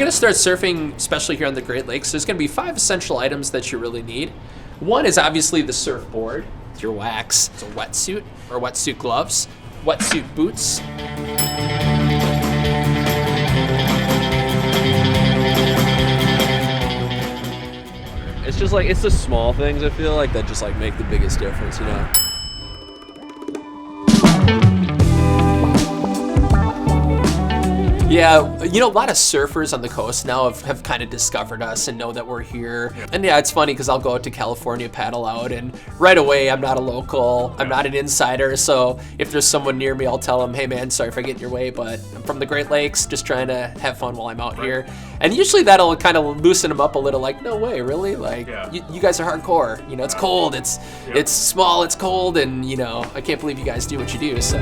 going to start surfing, especially here on the Great Lakes, there's going to be 5 essential items that you really need. One is obviously the surfboard, your wax, it's a wetsuit or wetsuit gloves, wetsuit boots. It's just like, it's the small things I feel like that just like make the biggest difference, you know? Yeah, you know, a lot of surfers on the coast now have kind of discovered us and know that we're here. And yeah, it's funny because I'll go out to California, paddle out, and right away I'm not a local, I'm not an insider. So if there's someone near me, I'll tell them, hey man, sorry if I get in your way, but I'm from the Great Lakes, just trying to have fun while I'm out here. And usually that'll kind of loosen them up a little, like, no way, really? Like, you guys are hardcore. You know, it's cold, it's small, it's cold, and you know, I can't believe you guys do what you do, so.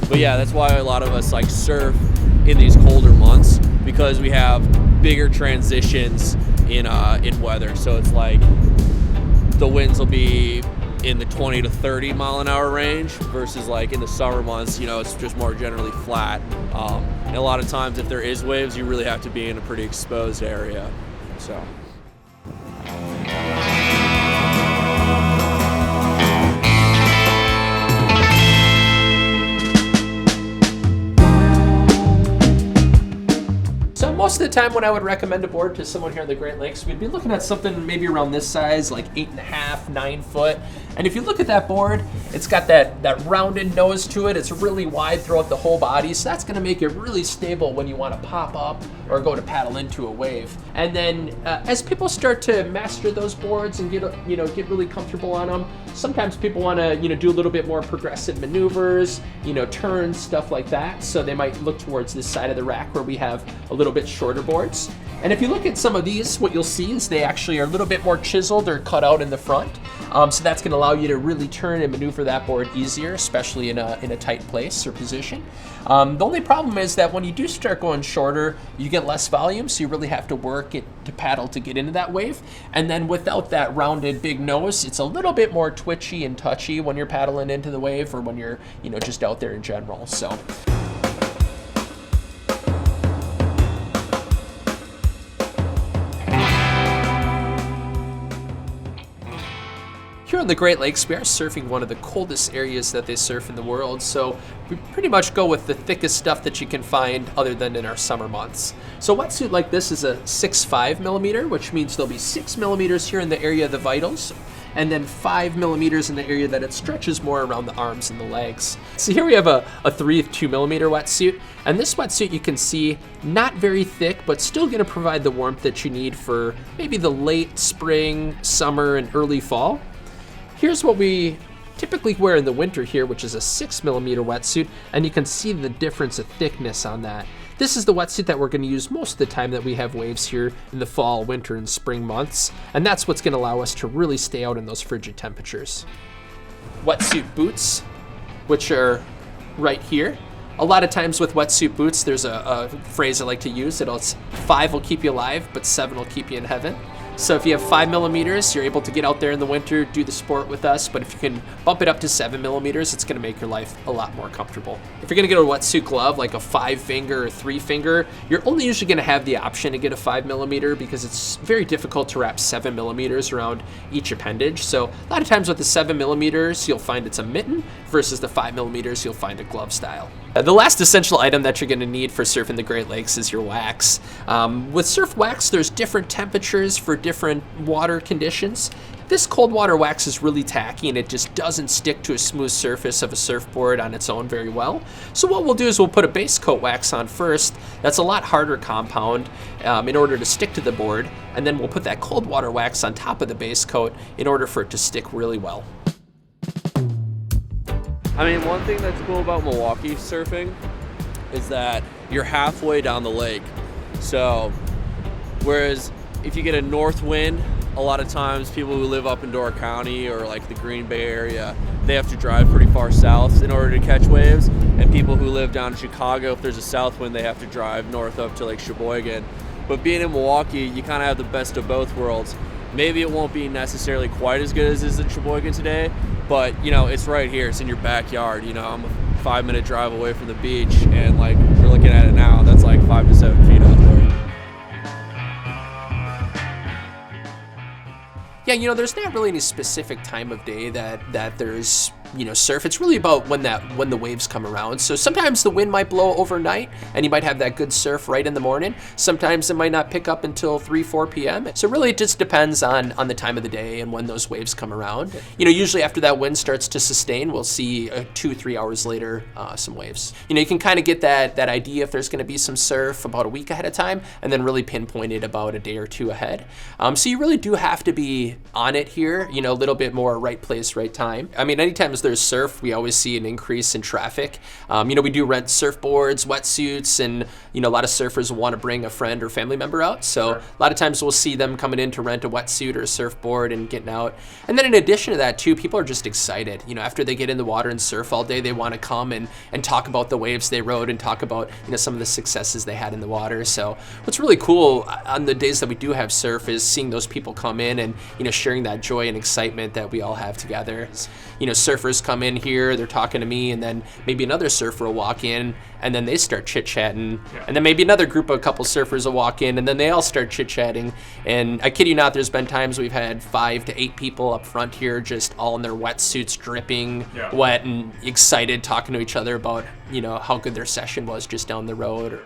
But yeah, that's why a lot of us like surf in these colder months, because we have bigger transitions in weather. So it's like the winds will be in the 20 to 30 mile an hour range versus like in the summer months, you know, it's just more generally flat. And a lot of times if there is waves, you really have to be in a pretty exposed area. So. Most of the time when I would recommend a board to someone here in the Great Lakes, we'd be looking at something maybe around this size, like 8.5, 9 foot. And if you look at that board, it's got that rounded nose to it. It's really wide throughout the whole body. So that's gonna make it really stable when you wanna pop up or go to paddle into a wave. And then as people start to master those boards and get really comfortable on them, sometimes people wanna do a little bit more progressive maneuvers, turns, stuff like that. So they might look towards this side of the rack where we have a little bit shorter boards. And if you look at some of these, what you'll see is they actually are a little bit more chiseled or cut out in the front. So that's going to allow you to really turn and maneuver that board easier, especially in a tight place or position. The only problem is that when you do start going shorter, you get less volume, so you really have to work it to paddle to get into that wave. And then without that rounded big nose, it's a little bit more twitchy and touchy when you're paddling into the wave or when you're just out there in general. So. Here on the Great Lakes, we are surfing one of the coldest areas that they surf in the world, so we pretty much go with the thickest stuff that you can find other than in our summer months. So a wetsuit like this is a 6.5 millimeter, which means there'll be 6 millimeters here in the area of the vitals, and then 5 millimeters in the area that it stretches more around the arms and the legs. So here we have a 3.2 millimeter wetsuit, and this wetsuit you can see not very thick, but still gonna provide the warmth that you need for maybe the late spring, summer, and early fall. Here's what we typically wear in the winter here, which is a 6 millimeter wetsuit, and you can see the difference of thickness on that. This is the wetsuit that we're going to use most of the time that we have waves here in the fall, winter, and spring months, and that's what's going to allow us to really stay out in those frigid temperatures. Wetsuit boots, which are right here. A lot of times with wetsuit boots, there's a phrase I like to use. It's 5 will keep you alive, but 7 will keep you in heaven. So if you have 5 millimeters, you're able to get out there in the winter, do the sport with us. But if you can bump it up to 7 millimeters, it's going to make your life a lot more comfortable. If you're going to get a wetsuit glove, like a 5-finger or 3-finger, you're only usually going to have the option to get a 5 millimeter because it's very difficult to wrap 7 millimeters around each appendage. So a lot of times with the 7 millimeters, you'll find it's a mitten versus the 5 millimeters, you'll find a glove style. The last essential item that you're going to need for surfing the Great Lakes is your wax. With surf wax, there's different temperatures for different water conditions. This cold water wax is really tacky and it just doesn't stick to a smooth surface of a surfboard on its own very well. So what we'll do is we'll put a base coat wax on first. That's a lot harder compound in order to stick to the board. And then we'll put that cold water wax on top of the base coat in order for it to stick really well. I mean, one thing that's cool about Milwaukee surfing is that you're halfway down the lake. So, whereas if you get a north wind, a lot of times people who live up in Door County or like the Green Bay area, they have to drive pretty far south in order to catch waves. And people who live down in Chicago, if there's a south wind, they have to drive north up to Lake Sheboygan. But being in Milwaukee, you kind of have the best of both worlds. Maybe it won't be necessarily quite as good as it is in Sheboygan today, but it's right here. It's in your backyard. I'm a 5-minute drive away from the beach, and like we're looking at it now, that's like 5 to 7 feet out there. Yeah, there's not really any specific time of day that there's surf. It's really about when the waves come around. So sometimes the wind might blow overnight and you might have that good surf right in the morning. Sometimes it might not pick up until 3-4 p.m. So really it just depends on the time of the day and when those waves come around. Usually after that wind starts to sustain, we'll see 2-3 hours later some waves. You can kind of get that idea if there's going to be some surf about a week ahead of time, and then really pinpoint it about a day or two ahead. So you really do have to be on it here, a little bit more right place, right time. I mean, anytime there's surf, we always see an increase in traffic. We do rent surfboards, wetsuits, and a lot of surfers want to bring a friend or family member out. So a lot of times we'll see them coming in to rent a wetsuit or a surfboard and getting out. And then in addition to that too, people are just excited. After they get in the water and surf all day, they want to come and talk about the waves they rode and talk about some of the successes they had in the water. So what's really cool on the days that we do have surf is seeing those people come in and sharing that joy and excitement that we all have together. Surfers come in here, they're talking to me, and then maybe another surfer will walk in and then they start chit-chatting. And then maybe another group of a couple surfers will walk in and then they all start chit-chatting. And I kid you not, there's been times we've had 5 to 8 people up front here just all in their wetsuits, dripping wet and excited, talking to each other about how good their session was just down the road.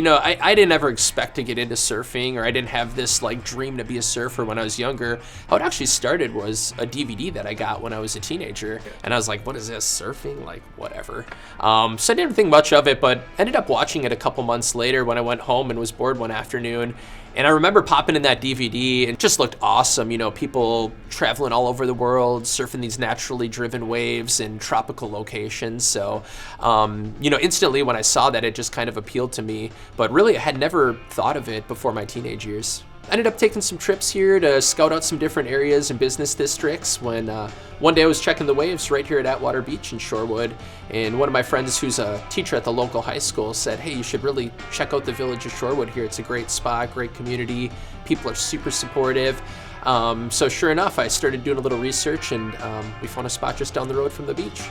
I didn't ever expect to get into surfing, or I didn't have this like dream to be a surfer when I was younger. How it actually started was a DVD that I got when I was a teenager, and I was like, what is this, surfing? Like, whatever. So I didn't think much of it, but ended up watching it a couple months later when I went home and was bored one afternoon. And I remember popping in that DVD and it just looked awesome. People traveling all over the world, surfing these naturally driven waves in tropical locations. So, instantly when I saw that, it just kind of appealed to me. But really, I had never thought of it before my teenage years. I ended up taking some trips here to scout out some different areas and business districts when one day I was checking the waves right here at Atwater Beach in Shorewood, and one of my friends who's a teacher at the local high school said, hey, you should really check out the village of Shorewood here. It's a great spot, great community. People are super supportive. So sure enough, I started doing a little research, and we found a spot just down the road from the beach.